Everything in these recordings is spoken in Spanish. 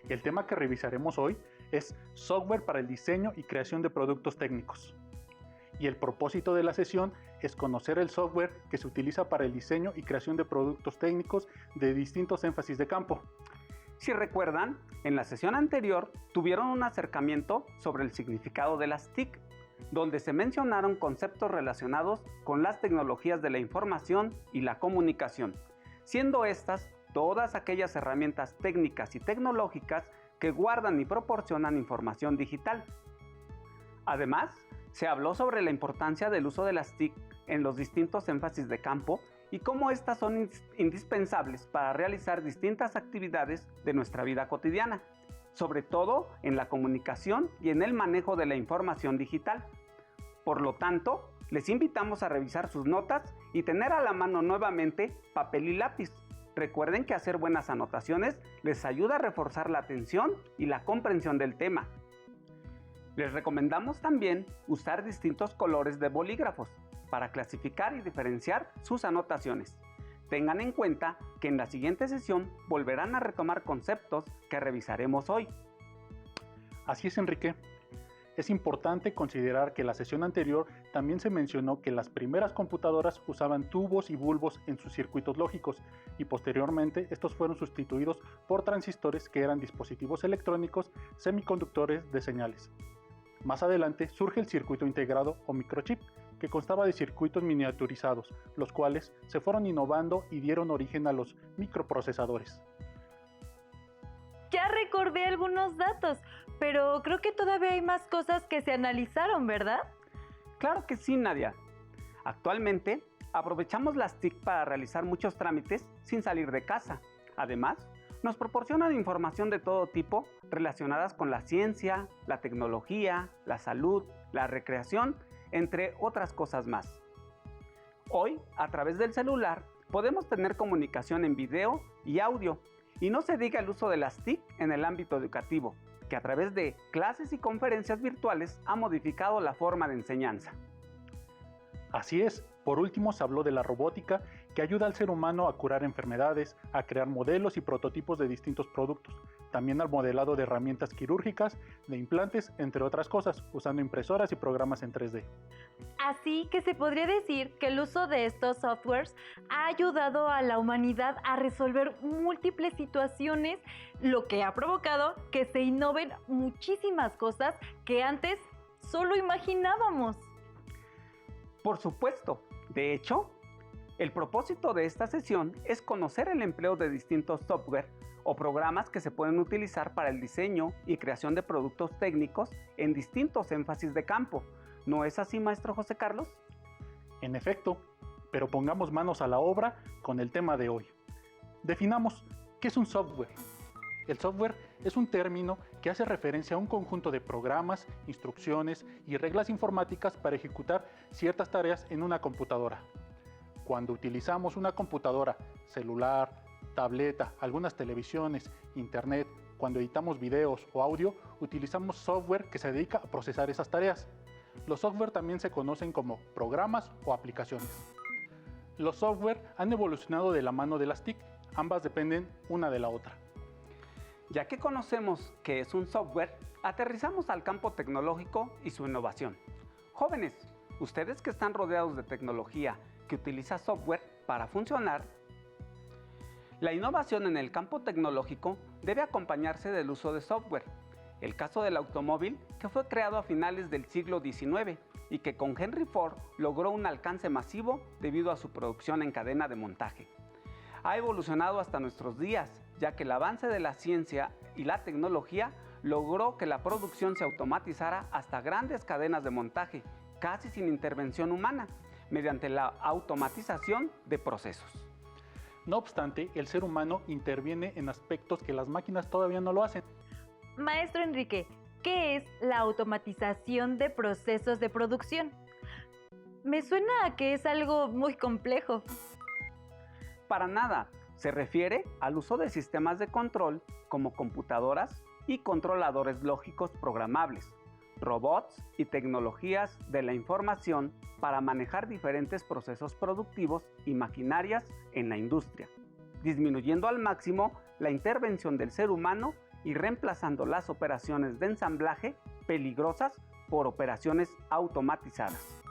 El tema que revisaremos hoy es software para el diseño y creación de productos técnicos. Y el propósito de la sesión es conocer el software que se utiliza para el diseño y creación de productos técnicos de distintos énfasis de campo. Si recuerdan, en la sesión anterior tuvieron un acercamiento sobre el significado de las TIC, donde se mencionaron conceptos relacionados con las tecnologías de la información y la comunicación, siendo estas todas aquellas herramientas técnicas y tecnológicas que guardan y proporcionan información digital. Además, se habló sobre la importancia del uso de las TIC en los distintos énfasis de campo y cómo estas son indispensables para realizar distintas actividades de nuestra vida cotidiana, sobre todo en la comunicación y en el manejo de la información digital. Por lo tanto, les invitamos a revisar sus notas y tener a la mano nuevamente papel y lápiz. Recuerden que hacer buenas anotaciones les ayuda a reforzar la atención y la comprensión del tema. Les recomendamos también usar distintos colores de bolígrafos para clasificar y diferenciar sus anotaciones. Tengan en cuenta que en la siguiente sesión volverán a retomar conceptos que revisaremos hoy. Así es, Enrique. Es importante considerar que en la sesión anterior también se mencionó que las primeras computadoras usaban tubos y bulbos en sus circuitos lógicos y posteriormente estos fueron sustituidos por transistores que eran dispositivos electrónicos semiconductores de señales. Más adelante surge el circuito integrado o microchip, que constaba de circuitos miniaturizados, los cuales se fueron innovando y dieron origen a los microprocesadores. Ya recordé algunos datos, pero creo que todavía hay más cosas que se analizaron, ¿verdad? Claro que sí, Nadia. Actualmente, aprovechamos las TIC para realizar muchos trámites sin salir de casa. Además, nos proporcionan información de todo tipo relacionadas con la ciencia, la tecnología, la salud, la recreación, entre otras cosas más. Hoy, a través del celular, podemos tener comunicación en video y audio, y no se diga el uso de las TIC en el ámbito educativo, que a través de clases y conferencias virtuales ha modificado la forma de enseñanza. Así es, por último se habló de la robótica, que ayuda al ser humano a curar enfermedades, a crear modelos y prototipos de distintos productos, también al modelado de herramientas quirúrgicas, de implantes, entre otras cosas, usando impresoras y programas en 3D. Así que se podría decir que el uso de estos softwares ha ayudado a la humanidad a resolver múltiples situaciones, lo que ha provocado que se innoven muchísimas cosas que antes solo imaginábamos. Por supuesto, de hecho, el propósito de esta sesión es conocer el empleo de distintos software o programas que se pueden utilizar para el diseño y creación de productos técnicos en distintos énfasis de campo. ¿No es así, maestro José Carlos? En efecto, pero pongamos manos a la obra con el tema de hoy. Definamos qué es un software. El software es un término que hace referencia a un conjunto de programas, instrucciones y reglas informáticas para ejecutar ciertas tareas en una computadora. Cuando utilizamos una computadora, celular, tableta, algunas televisiones, internet, cuando editamos videos o audio, utilizamos software que se dedica a procesar esas tareas. Los software también se conocen como programas o aplicaciones. Los software han evolucionado de la mano de las TIC, ambas dependen una de la otra. Ya que conocemos qué es un software, aterrizamos al campo tecnológico y su innovación. Jóvenes, ustedes que están rodeados de tecnología que utiliza software para funcionar, la innovación en el campo tecnológico debe acompañarse del uso de software. El caso del automóvil, que fue creado a finales del siglo XIX y que con Henry Ford logró un alcance masivo debido a su producción en cadena de montaje. Ha evolucionado hasta nuestros días, ya que el avance de la ciencia y la tecnología logró que la producción se automatizara hasta grandes cadenas de montaje, casi sin intervención humana, mediante la automatización de procesos. No obstante, el ser humano interviene en aspectos que las máquinas todavía no lo hacen. Maestro Enrique, ¿qué es la automatización de procesos de producción? Me suena a que es algo muy complejo. Para nada, se refiere al uso de sistemas de control como computadoras y controladores lógicos programables, robots y tecnologías de la información para manejar diferentes procesos productivos y maquinarias en la industria, disminuyendo al máximo la intervención del ser humano y reemplazando las operaciones de ensamblaje peligrosas por operaciones automatizadas.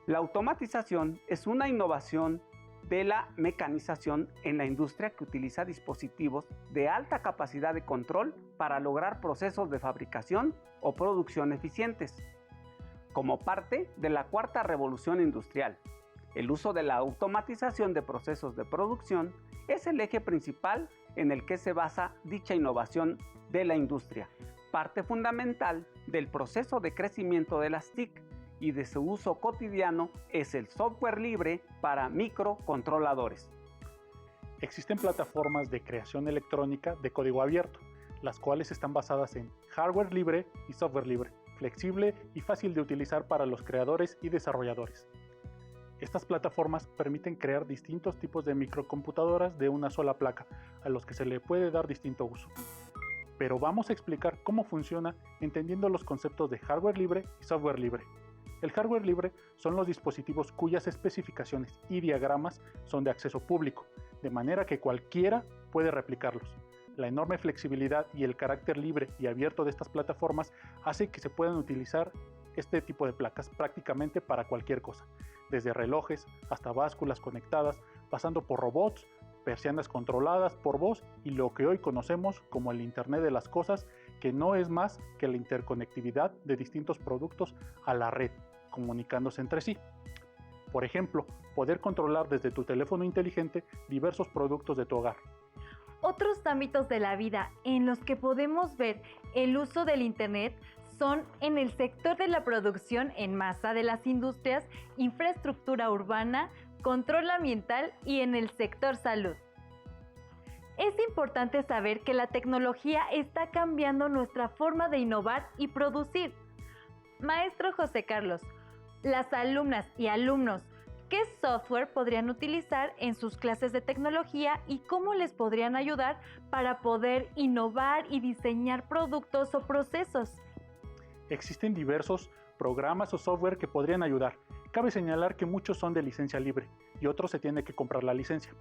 La automatización es una innovación de la mecanización en la industria que utiliza dispositivos de alta capacidad de control para lograr procesos de fabricación o producción eficientes. Como parte de la cuarta revolución industrial, el uso de la automatización de procesos de producción es el eje principal en el que se basa dicha innovación de la industria, parte fundamental del proceso de crecimiento de las TIC y de su uso cotidiano es el software libre para microcontroladores. Existen plataformas de creación electrónica de código abierto, las cuales están basadas en hardware libre y software libre, flexible y fácil de utilizar para los creadores y desarrolladores. Estas plataformas permiten crear distintos tipos de microcomputadoras de una sola placa, a los que se le puede dar distinto uso. Pero vamos a explicar cómo funciona entendiendo los conceptos de hardware libre y software libre. El hardware libre son los dispositivos cuyas especificaciones y diagramas son de acceso público, de manera que cualquiera puede replicarlos. La enorme flexibilidad y el carácter libre y abierto de estas plataformas hace que se puedan utilizar este tipo de placas prácticamente para cualquier cosa, desde relojes hasta básculas conectadas, pasando por robots, persianas controladas por voz y lo que hoy conocemos como el Internet de las Cosas, que no es más que la interconectividad de distintos productos a la red, comunicándose entre sí. Por ejemplo, poder controlar desde tu teléfono inteligente diversos productos de tu hogar. Otros ámbitos de la vida en los que podemos ver el uso del Internet son en el sector de la producción en masa de las industrias, infraestructura urbana, control ambiental y en el sector salud. Es importante saber que la tecnología está cambiando nuestra forma de innovar y producir. Maestro José Carlos, las alumnas y alumnos, ¿qué software podrían utilizar en sus clases de tecnología y cómo les podrían ayudar para poder innovar y diseñar productos o procesos? Existen diversos programas o software que podrían ayudar. Cabe señalar que muchos son de licencia libre y otros se tiene que comprar la licencia.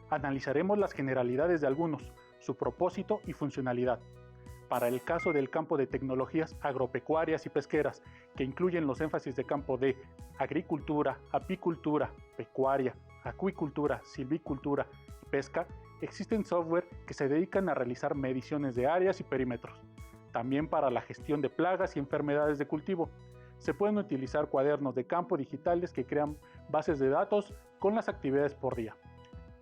Analizaremos las generalidades de algunos, su propósito y funcionalidad. Para el caso del campo de tecnologías agropecuarias y pesqueras, que incluyen los énfasis de campo de agricultura, apicultura, pecuaria, acuicultura, silvicultura y pesca, existen software que se dedican a realizar mediciones de áreas y perímetros. También para la gestión de plagas y enfermedades de cultivo. Se pueden utilizar cuadernos de campo digitales que crean bases de datos con las actividades por día.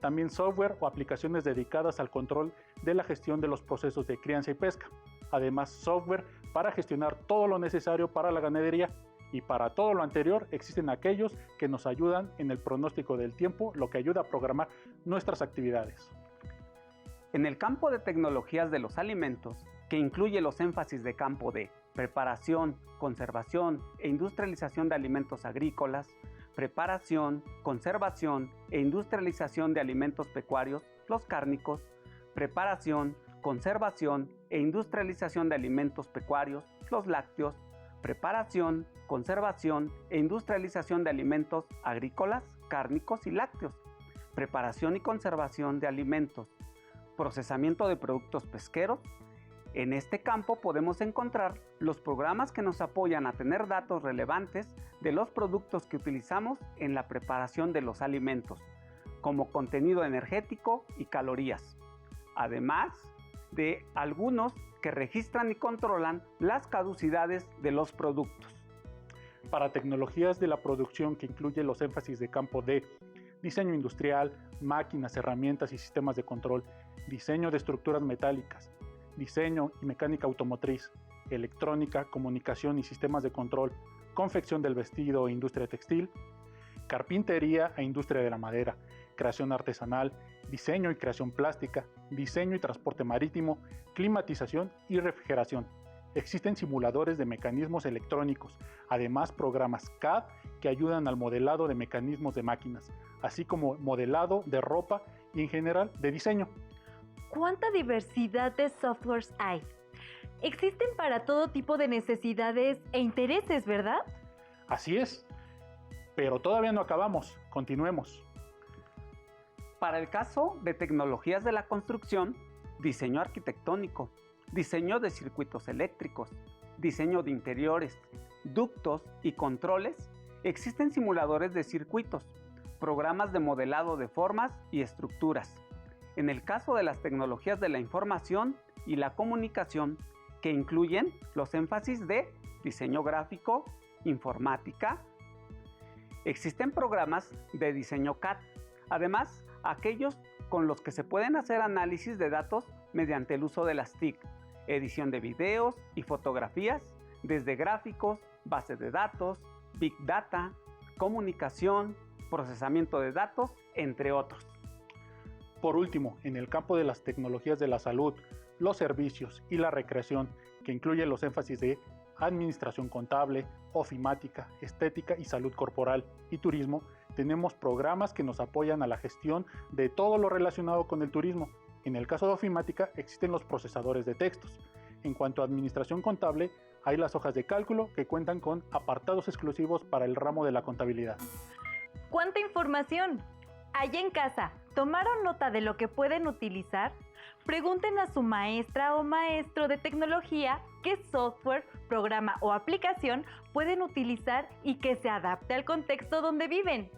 También software o aplicaciones dedicadas al control de la gestión de los procesos de crianza y pesca. Además, software para gestionar todo lo necesario para la ganadería. Y para todo lo anterior existen aquellos que nos ayudan en el pronóstico del tiempo, lo que ayuda a programar nuestras actividades. En el campo de tecnologías de los alimentos, que incluye los énfasis de campo de preparación, conservación e industrialización de alimentos agrícolas, preparación, conservación e industrialización de alimentos pecuarios, los cárnicos, preparación, conservación e industrialización de alimentos pecuarios, los lácteos, preparación, conservación e industrialización de alimentos agrícolas, cárnicos y lácteos, preparación y conservación de alimentos, procesamiento de productos pesqueros. En este campo podemos encontrar los programas que nos apoyan a tener datos relevantes de los productos que utilizamos en la preparación de los alimentos, como contenido energético y calorías, además de algunos que registran y controlan las caducidades de los productos. Para tecnologías de la producción que incluye los énfasis de campo de diseño industrial, máquinas, herramientas y sistemas de control, diseño de estructuras metálicas, diseño y mecánica automotriz, electrónica, comunicación y sistemas de control, confección del vestido e industria textil, carpintería e industria de la madera, creación artesanal, diseño y creación plástica, diseño y transporte marítimo, climatización y refrigeración. Existen simuladores de mecanismos electrónicos, además programas CAD que ayudan al modelado de mecanismos de máquinas, así como modelado de ropa y en general de diseño. ¿Cuánta diversidad de softwares hay? existen para todo tipo de necesidades e intereses, ¿verdad? Así es, pero todavía no acabamos, continuemos. Para el caso de tecnologías de la construcción, diseño arquitectónico, diseño de circuitos eléctricos, diseño de interiores, ductos y controles, existen simuladores de circuitos, programas de modelado de formas y estructuras. En el caso de las tecnologías de la información y la comunicación, que incluyen los énfasis de diseño gráfico, informática, existen programas de diseño CAD, además aquellos con los que se pueden hacer análisis de datos mediante el uso de las TIC, edición de videos y fotografías, desde gráficos, bases de datos, Big Data, comunicación, procesamiento de datos, entre otros. Por último, en el campo de las tecnologías de la salud, los servicios y la recreación, que incluye los énfasis de administración contable, ofimática, estética y salud corporal y turismo, tenemos programas que nos apoyan a la gestión de todo lo relacionado con el turismo. En el caso de ofimática existen los procesadores de textos. En cuanto a administración contable, hay las hojas de cálculo que cuentan con apartados exclusivos para el ramo de la contabilidad. ¡Cuánta información! Allá en casa, ¿tomaron nota de lo que pueden utilizar? Pregunten a su maestra o maestro de tecnología qué software, programa o aplicación pueden utilizar y que se adapte al contexto donde viven.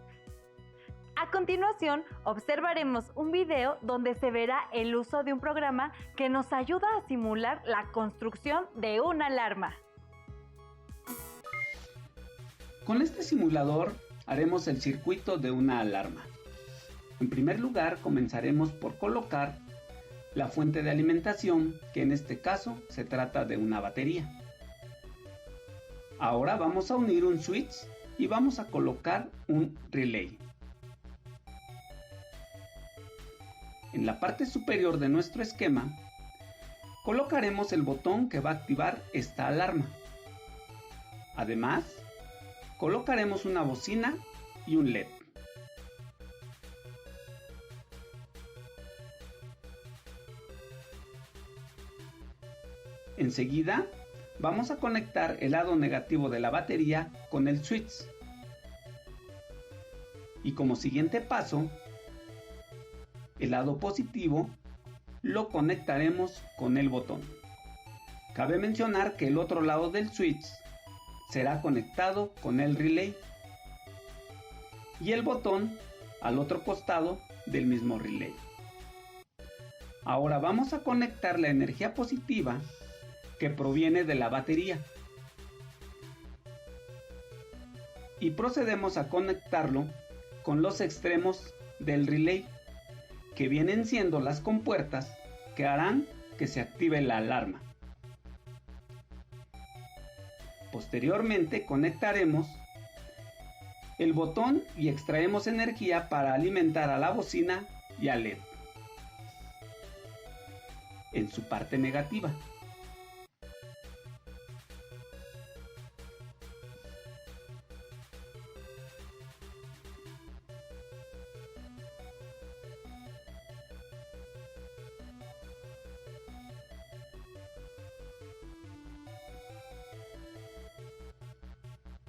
A continuación, observaremos un video donde se verá el uso de un programa que nos ayuda a simular la construcción de una alarma. Con este simulador haremos el circuito de una alarma. En primer lugar, comenzaremos por colocar la fuente de alimentación, que en este caso se trata de una batería. Ahora vamos a unir un switch y vamos a colocar un relay. En la parte superior de nuestro esquema, colocaremos el botón que va a activar esta alarma. Además, colocaremos una bocina y un LED. Enseguida, vamos a conectar el lado negativo de la batería con el switch. Y como siguiente paso, el lado positivo lo conectaremos con el botón. Cabe mencionar que el otro lado del switch será conectado con el relay y el botón al otro costado del mismo relay. Ahora vamos a conectar la energía positiva que proviene de la batería y procedemos a conectarlo con los extremos del relay, que vienen siendo las compuertas que harán que se active la alarma. Posteriormente conectaremos el botón y extraemos energía para alimentar a la bocina y al LED en su parte negativa.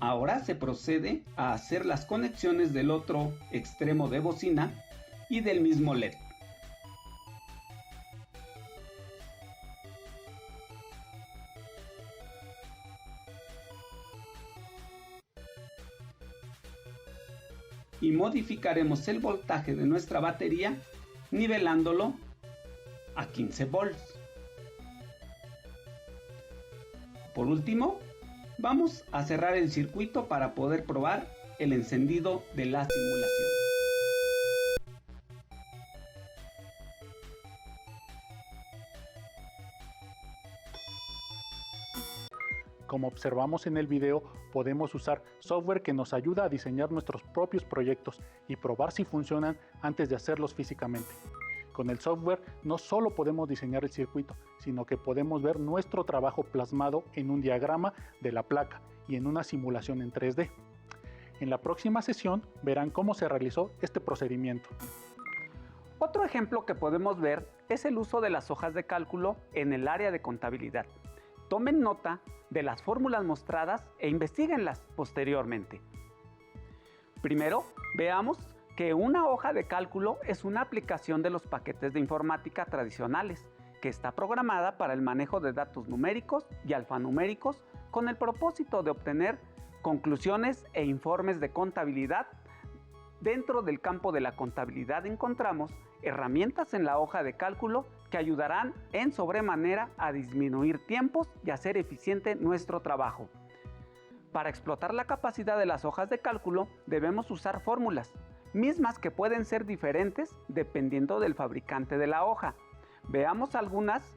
Ahora se procede a hacer las conexiones del otro extremo de bocina y del mismo LED. Y modificaremos el voltaje de nuestra batería nivelándolo a 15 volts. Por último, vamos a cerrar el circuito para poder probar el encendido de la simulación. Como observamos en el video, podemos usar software que nos ayuda a diseñar nuestros propios proyectos y probar si funcionan antes de hacerlos físicamente. Con el software no solo podemos diseñar el circuito, sino que podemos ver nuestro trabajo plasmado en un diagrama de la placa y en una simulación en 3D. En la próxima sesión verán cómo se realizó este procedimiento. Otro ejemplo que podemos ver es el uso de las hojas de cálculo en el área de contabilidad. Tomen nota de las fórmulas mostradas e investíguenlas posteriormente. Primero, veamos que una hoja de cálculo es una aplicación de los paquetes de informática tradicionales que está programada para el manejo de datos numéricos y alfanuméricos con el propósito de obtener conclusiones e informes de contabilidad. Dentro del campo de la contabilidad encontramos herramientas en la hoja de cálculo que ayudarán en sobremanera a disminuir tiempos y hacer eficiente nuestro trabajo. Para explotar la capacidad de las hojas de cálculo debemos usar fórmulas, mismas que pueden ser diferentes dependiendo del fabricante de la hoja. Veamos algunas.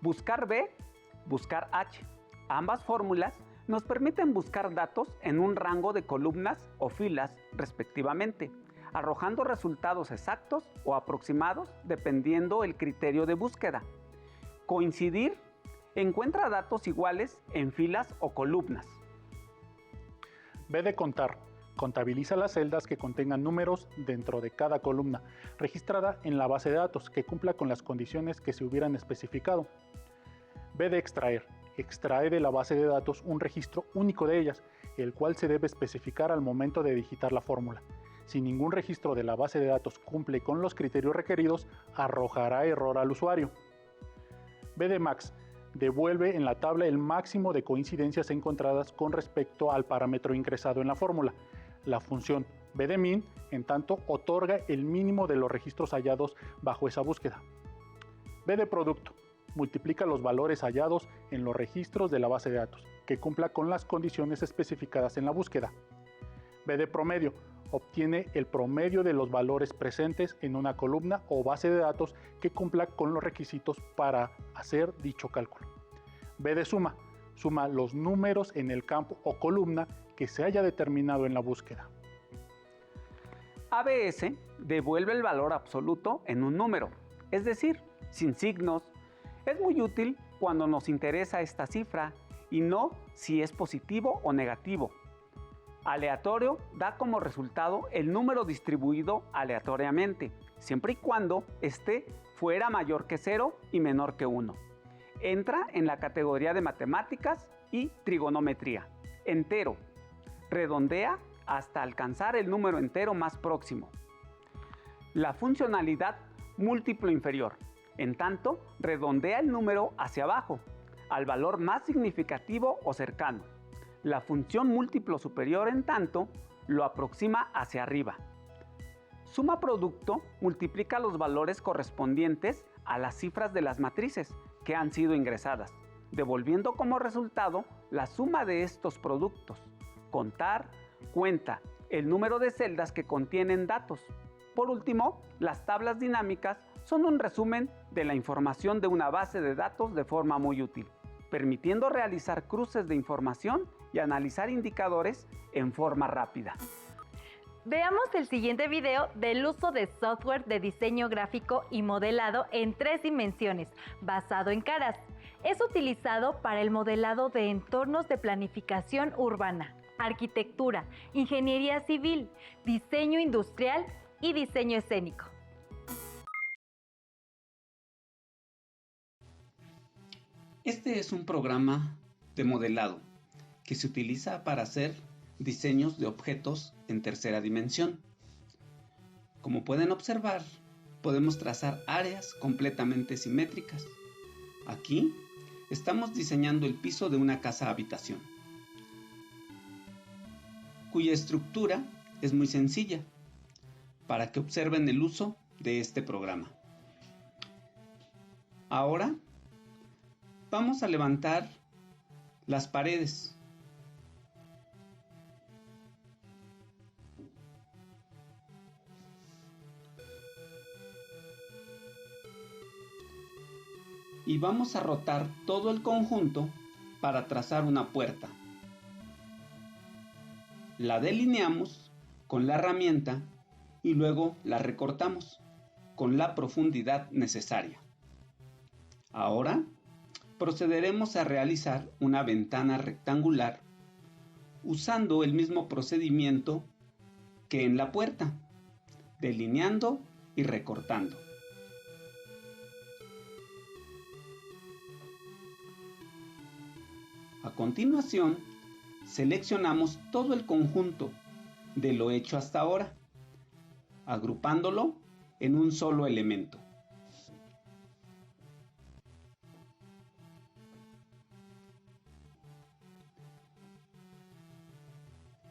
Buscar B, buscar H. Ambas fórmulas nos permiten buscar datos en un rango de columnas o filas respectivamente, arrojando resultados exactos o aproximados dependiendo el criterio de búsqueda. Coincidir, encuentra datos iguales en filas o columnas. B de contar. Contabiliza las celdas que contengan números dentro de cada columna, registrada en la base de datos que cumpla con las condiciones que se hubieran especificado. B de extraer. Extrae de la base de datos un registro único de ellas, el cual se debe especificar al momento de digitar la fórmula. Si ningún registro de la base de datos cumple con los criterios requeridos, arrojará error al usuario. B de max. Devuelve en la tabla el máximo de coincidencias encontradas con respecto al parámetro ingresado en la fórmula. La función B de min, en tanto, otorga el mínimo de los registros hallados bajo esa búsqueda. B de producto. Multiplica los valores hallados en los registros de la base de datos, que cumpla con las condiciones especificadas en la búsqueda. B de promedio. Obtiene el promedio de los valores presentes en una columna o base de datos que cumpla con los requisitos para hacer dicho cálculo. B de suma. Suma los números en el campo o columna que se haya determinado en la búsqueda. ABS devuelve el valor absoluto en un número, es decir, sin signos. Es muy útil cuando nos interesa esta cifra y no si es positivo o negativo. Aleatorio da como resultado el número distribuido aleatoriamente, siempre y cuando esté fuera mayor que 0 y menor que 1. Entra en la categoría de matemáticas y trigonometría. Entero. Redondea hasta alcanzar el número entero más próximo. La funcionalidad múltiplo inferior. En tanto, redondea el número hacia abajo, al valor más significativo o cercano. La función múltiplo superior, en tanto, lo aproxima hacia arriba. Suma producto multiplica los valores correspondientes a las cifras de las matrices que han sido ingresadas, devolviendo como resultado la suma de estos productos. Contar cuenta el número de celdas que contienen datos. Por último, las tablas dinámicas son un resumen de la información de una base de datos de forma muy útil, permitiendo realizar cruces de información y analizar indicadores en forma rápida. Veamos el siguiente video del uso de software de diseño gráfico y modelado en 3 dimensiones, basado en caras. Es utilizado para el modelado de entornos de planificación urbana, arquitectura, ingeniería civil, diseño industrial y diseño escénico. Este es un programa de modelado que se utiliza para hacer diseños de objetos en tercera dimensión. Como pueden observar, podemos trazar áreas completamente simétricas. Aquí estamos diseñando el piso de una casa habitación, cuya estructura es muy sencilla, para que observen el uso de este programa. Ahora vamos a levantar las paredes. Y vamos a rotar todo el conjunto para trazar una puerta. La delineamos con la herramienta y luego la recortamos con la profundidad necesaria. Ahora procederemos a realizar una ventana rectangular usando el mismo procedimiento que en la puerta, delineando y recortando. A continuación, seleccionamos todo el conjunto de lo hecho hasta ahora, agrupándolo en un solo elemento.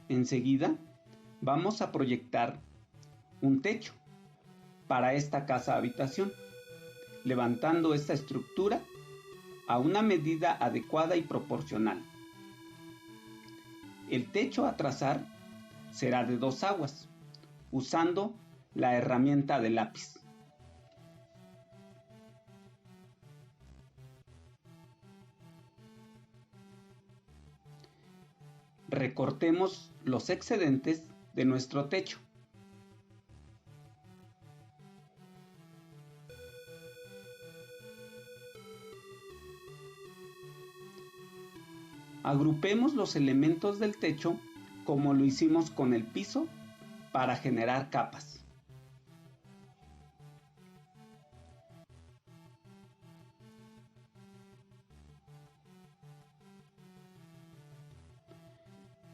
Enseguida, vamos a proyectar un techo para esta casa habitación, levantando esta estructura a una medida adecuada y proporcional. El techo a trazar será de 2 aguas, usando la herramienta de lápiz. Recortemos los excedentes de nuestro techo. Agrupemos los elementos del techo como lo hicimos con el piso para generar capas.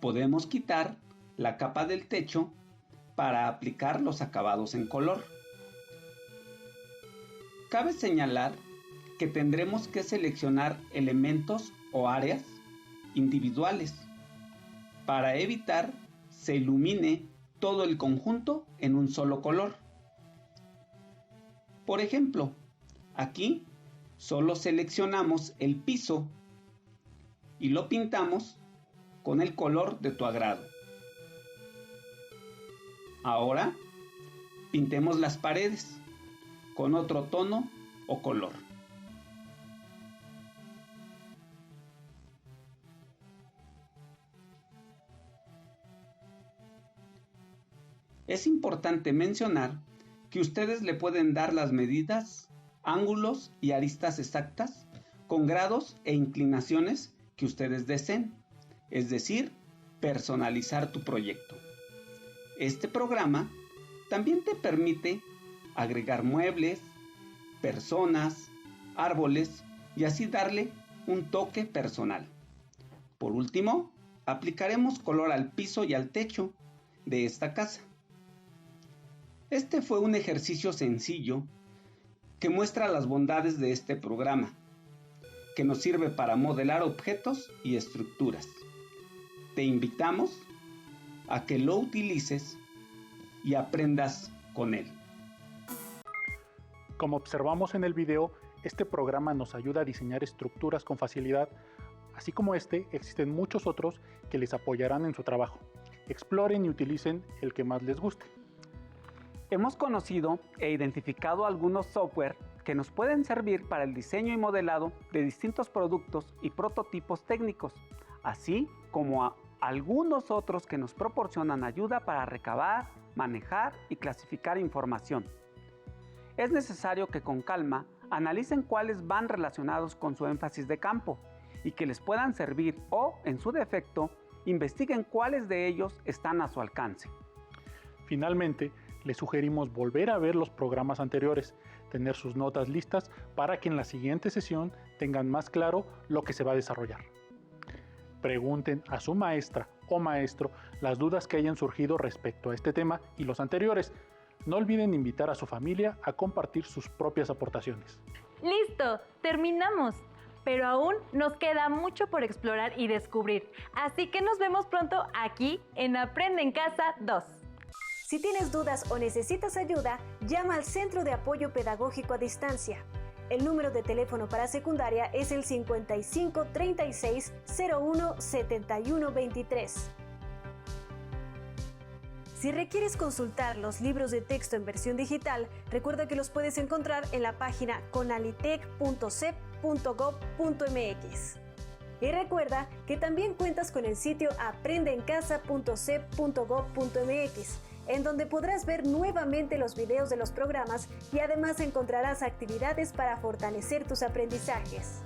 Podemos quitar la capa del techo para aplicar los acabados en color. Cabe señalar que tendremos que seleccionar elementos o áreas individuales para evitar se ilumine todo el conjunto en un solo color. Por ejemplo, aquí solo seleccionamos el piso y lo pintamos con el color de tu agrado. Ahora, pintemos las paredes con otro tono o color. Es importante mencionar que ustedes le pueden dar las medidas, ángulos y aristas exactas con grados e inclinaciones que ustedes deseen, es decir, personalizar tu proyecto. Este programa también te permite agregar muebles, personas, árboles y así darle un toque personal. Por último, aplicaremos color al piso y al techo de esta casa. Este fue un ejercicio sencillo que muestra las bondades de este programa, que nos sirve para modelar objetos y estructuras. Te invitamos a que lo utilices y aprendas con él. Como observamos en el video, este programa nos ayuda a diseñar estructuras con facilidad. Así como existen muchos otros que les apoyarán en su trabajo. Exploren y utilicen el que más les guste. Hemos conocido e identificado algunos software que nos pueden servir para el diseño y modelado de distintos productos y prototipos técnicos, así como algunos otros que nos proporcionan ayuda para recabar, manejar y clasificar información. Es necesario que con calma analicen cuáles van relacionados con su énfasis de campo y que les puedan servir o, en su defecto, investiguen cuáles de ellos están a su alcance. Finalmente, les sugerimos volver a ver los programas anteriores, tener sus notas listas para que en la siguiente sesión tengan más claro lo que se va a desarrollar. Pregunten a su maestra o maestro las dudas que hayan surgido respecto a este tema y los anteriores. No olviden invitar a su familia a compartir sus propias aportaciones. ¡Listo! ¡Terminamos! Pero aún nos queda mucho por explorar y descubrir. Así que nos vemos pronto aquí en Aprende en Casa 2. Si tienes dudas o necesitas ayuda, llama al Centro de Apoyo Pedagógico a Distancia. El número de teléfono para secundaria es el 55 36 01 71 23. Si requieres consultar los libros de texto en versión digital, recuerda que los puedes encontrar en la página conalitec.cep.gov.mx. Y recuerda que también cuentas con el sitio aprendeencasa.cep.gov.mx, en donde podrás ver nuevamente los videos de los programas y además encontrarás actividades para fortalecer tus aprendizajes.